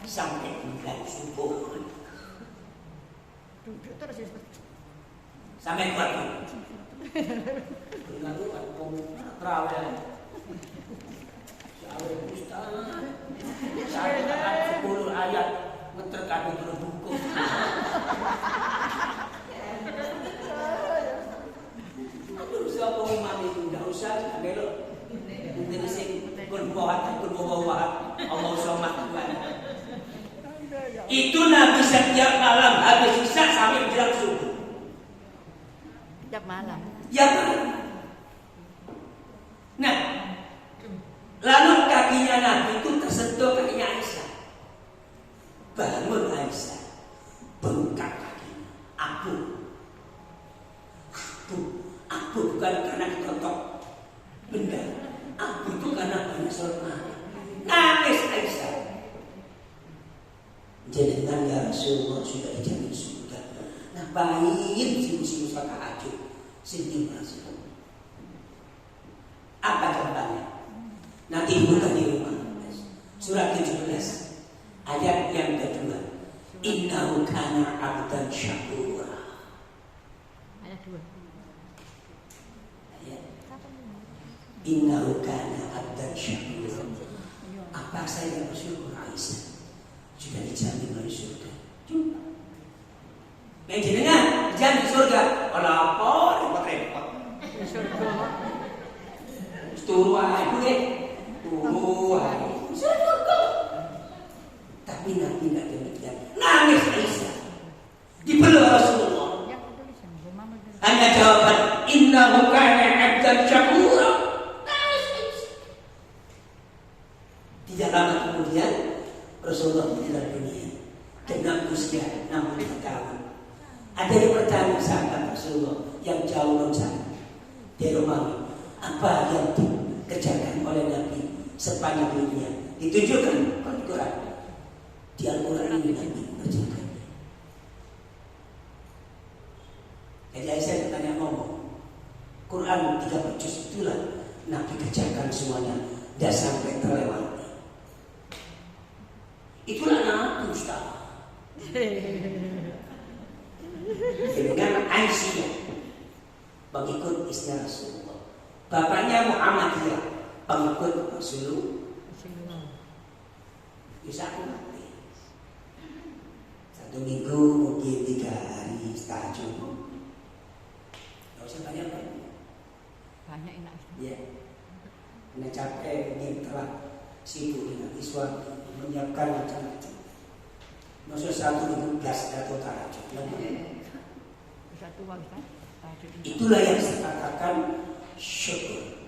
9 subuh.
Duduk terus ya.
Sampai kuat. Lalu ada terawih. Terawih Ustaz. Saya ada 10 ayat terkadang berhukum. Aduh, siapa imam itu enggak usah belok. Mungkin sing berbuat Allah somad. Itu Nabi setiap malam habis isya sampai menjelang subuh.
Setiap malam.
Ya kan? Nah, lalu kakinya Nabi itu tersentuh kakinya Aisyah. Bangun Aisyah, bengkak kakinya. Abu bukan karena ditotok benda. Abu itu karena banyak sholat malam. Nangis Aisyah. Jenengan ya Rasulullah sudah dijamin surga. Ngapain si muslim tahajud? Sini masuk. Apa jawabannya? Nanti buka di rumah. Surat 17 ayat yang kedua. Innahu kana 'abdan syakura.
Ayat 2.
Innahu kana 'abdan syakura. Apa saya bersyukur Aisyah? Sudah dijamin oleh surga. Cuma jenengan dijamin surga. Kalau apa repot-repot.
Surga.
Turu aja, surga. Tapi Nabi tidak demikian. Nangis Aisyah. Dipeluk Rasulullah. Hanya jawaban Innahu kana 'abdan syakura. lama kemudian Rasulullah meninggal dunia dengan usia 60 tahun. Ada yang bertanya sahabat Rasulullah yang jauh sana di Romawi, apa yang dikerjakan oleh Nabi sepanjang dunia? Ditunjukkan oleh Quran. Di Al-Quran ini Nabi mengerjakan. Jadi Aisyah bertanya ngomong, Quran 30 juz itulah Nabi kerjakan semuanya, tidak sampai terlewati. Itulah Nabi Ustaz. Dengan Aisyah pengikut istri Rasulullah, bapaknya Muhammadiyah pengikut Rasulullah. Bisa aku mati 1 minggu mungkin 3 hari setahun. Gak usah banyak-banyak.
Banyak enak.
Ya, karena capek, mungkin telah sibuk dengan suami menyiapkan macam-macam. Maksudnya 1 minggu gas atau tahajud.
Satu waktu.
Itulah yang saya katakan syukur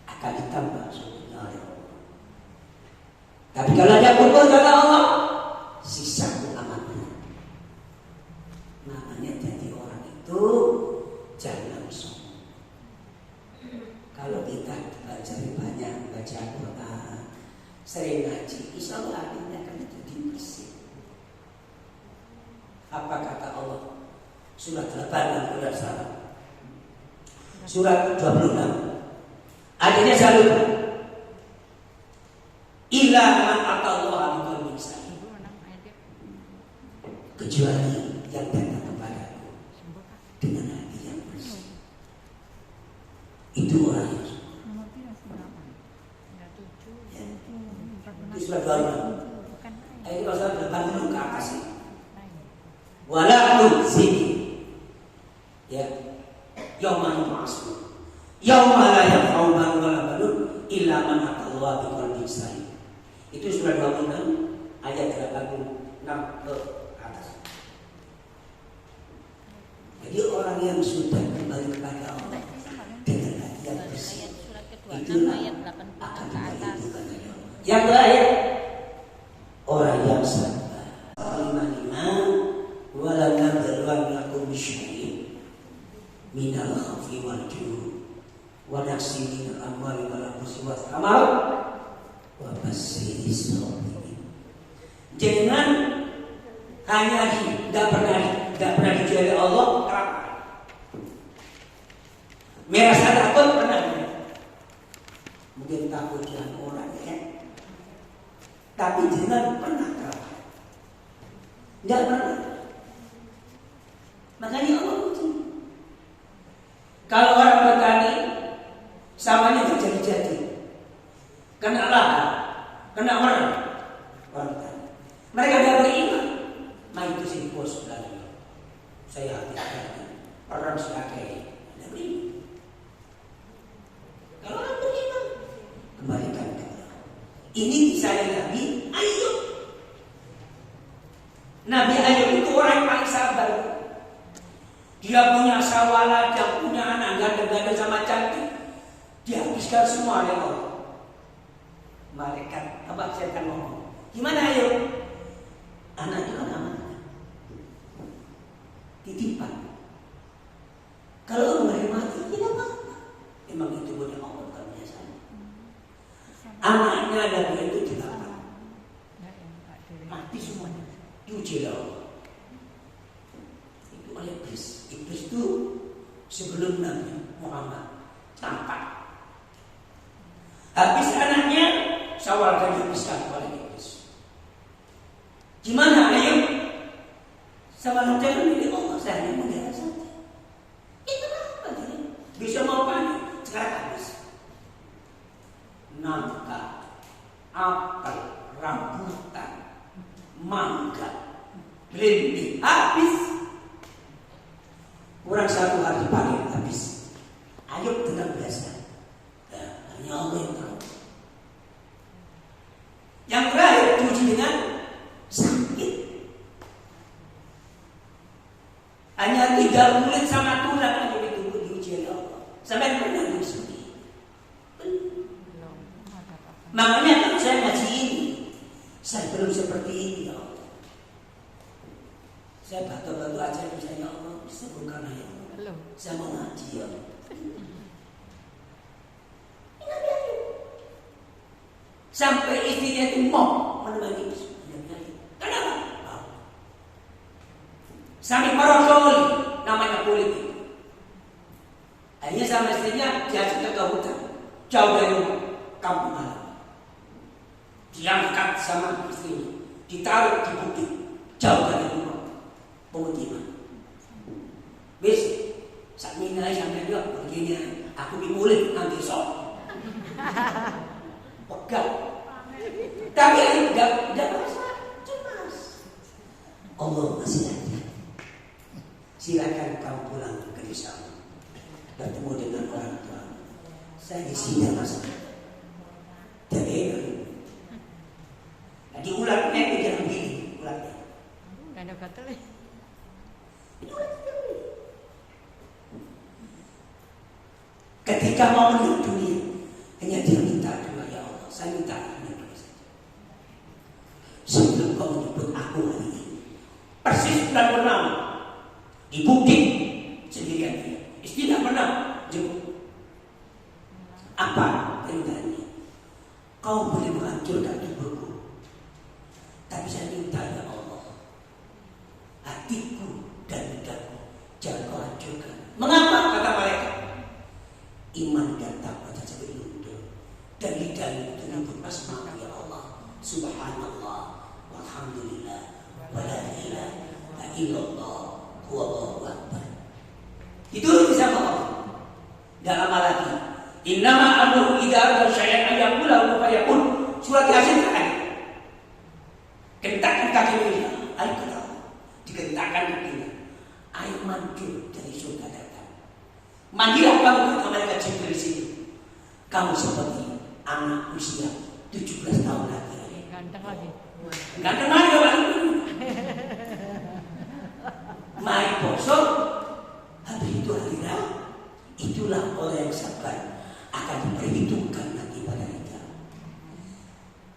akan ditambah syukurnya oleh Allah. Tapi kalau ada kufur kata Allah, sisaku amat berat. Makanya jadi orang itu jangan sombong. Kalau kita belajar banyak, baca Al-Quran, sering ngaji, insya Allah hatinya akan jadi bersih. Apa kata Allah? Surat 8 dan surat 26. Adanya selalu illa man atallaha biqalbin salim. Kecuali yang datang kepadaku dengan hati yang bersih. Itu orang yang itu surat 26. Ayat pasal 80 ke atas ini. Wala sini. Ya, yaumul ma'sum. Yauma la yanfa'u malun wala banun illa man atallaha biqalbin salim. Itu surat 26 ayat 86 ke atas. Jadi orang yang sudah kembali kepada Allah dengan hati yang bersih, itu akan diberi itu. Yang terakhir, orang yang sabar. 55 wala nabluwannakum bisyai'in minal khawfi wal ju'i wa naqsin minal amwali wal anfusi wath thamar wa basyiris sabirin. Jangan hanya tidak pernah dijual Allah karena merasa takut pernah, mungkin takut dengan orang ya, tapi jangan pernah kalah, tidak pernah. Makanya Allah uji. Kalau orang bertani sawahnya tidak jadi-jadi, kena lahar, kena orang tani. Mereka tidak beriman. Nah itu sih bos lagi. Saya hati-hati. Orang sebagai tidak beriman. Kalau orang beriman, kembalikan ke Allah. Ini kisah Nabi Ayub. Nabi Ayub itu orang yang paling sabar. Dia punya sawah ladang, punya anak ganda-ganda sama cantik. Dihabiskan semua oleh Allah. Malaikat apa saya akan ngomong? Gimana Ayub? Anak itu kan amanah, titipan. Kalau orang mati tidak apa-apa. Memang itu punya Allah bukan biasanya. Anaknya ada itu dilapan, mati semuanya. Diuji Allah. Itu oleh iblis. Iblis itu sebelum Nabi Muhammad tampak. Habis anaknya sawal dan dihabiskan oleh iblis. Gimana Ayub? Sawal dan milik Allah, saya hanya mengira saja. Itu apa jadi? Bisa mau panen, sekarang habis. Nangka, apel, rambutan, mangga, belimbing habis. Kurang 1 hari panen habis. Ayub tenang biasa. Nah, hanya Allah yang tahu. Yang terakhir diuji dengan sakit. Hanya 3 kulit sama tulang Ayub itu diuji oleh Allah. Sampai pernah diuji. Makanya Saya belum seperti ini ya Allah. Saya batu-batu aja bisa ya Allah, sembuhkan ya Allah.
Belum.
Saya mau ngaji ya Allah. Sampai istrinya itu mau menemani kenapa? Sampai merokok namanya politik. Akhirnya sama istrinya diajak ke hutan, jauh dari rumah, kampung halaman. Diangkat sama istrinya, ditaruh di bukit, jauh dari rumah, pemukiman. Bis, saat ini sampai dia begini, aku dimulai nanti sok. Pegang. Tapi enggak merasa cemas. Allah masih ada. Silakan kamu pulang ke desamu, bertemu dengan orang tua. Saya di sini mas. Jadi ulatnya itu jangan pilih ulatnya.
Enggak ada kata leh.
Ketika mau menuju dunia, hanya dia minta doa, ya Allah, saya minta hanya doa saja. Sebelum kau menyebut aku hari ini, persis bulan purnama di bukit sendirian dia. Istri tidak pernah jemput. Apa perintahnya? Kau boleh menghancurkan tubuhku, tapi saya minta ya Allah, hatiku dan lidahku jangan kau hancurkan. Mengapa? Kata mereka, iman dan takwa seperti luntur, dan lidah itu menyebut asma ya Allah, subhanallah, walhamdulillah, wa la ilaha illallah, wallahu akbar. Itu bisa Allah. Tidak lama lagi. Innama amruhu idza arada syai'an an yaqula lahu fayakun. Surat Yasin kan? Gentakkan kaki ini, air ke laut. Digentakkan kakinya, air mancur dari surga datang. Mandilah kamu, kata malaikat Jibril sini. Kamu seperti anak usia 17 tahun lagi.
Ganteng lagi.
Ganteng lagi Pak. Mai poso, habis itu akhirat. Itulah orang yang sabar akan diperhitungkan nanti pada hari kiamat.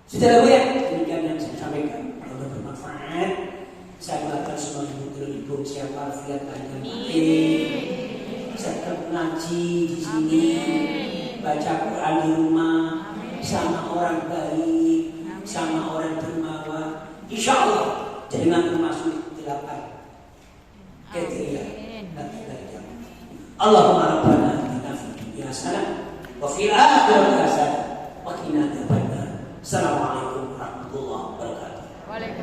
Saudara ya, demikian yang saya sampaikan. Kalau bermanfaat, saya doakan semua ibu siapa walafiat lahir batin. Saya ngaji di sini, baca Quran di rumah, sama orang baik, sama orang dermawan. Insya Allah jaringan termasuk 8 kriteria. Allahumma rabbana atina fid dunya hasanah wa fil akhirati hasanah wa qina adzabannar. Assalamualaikum.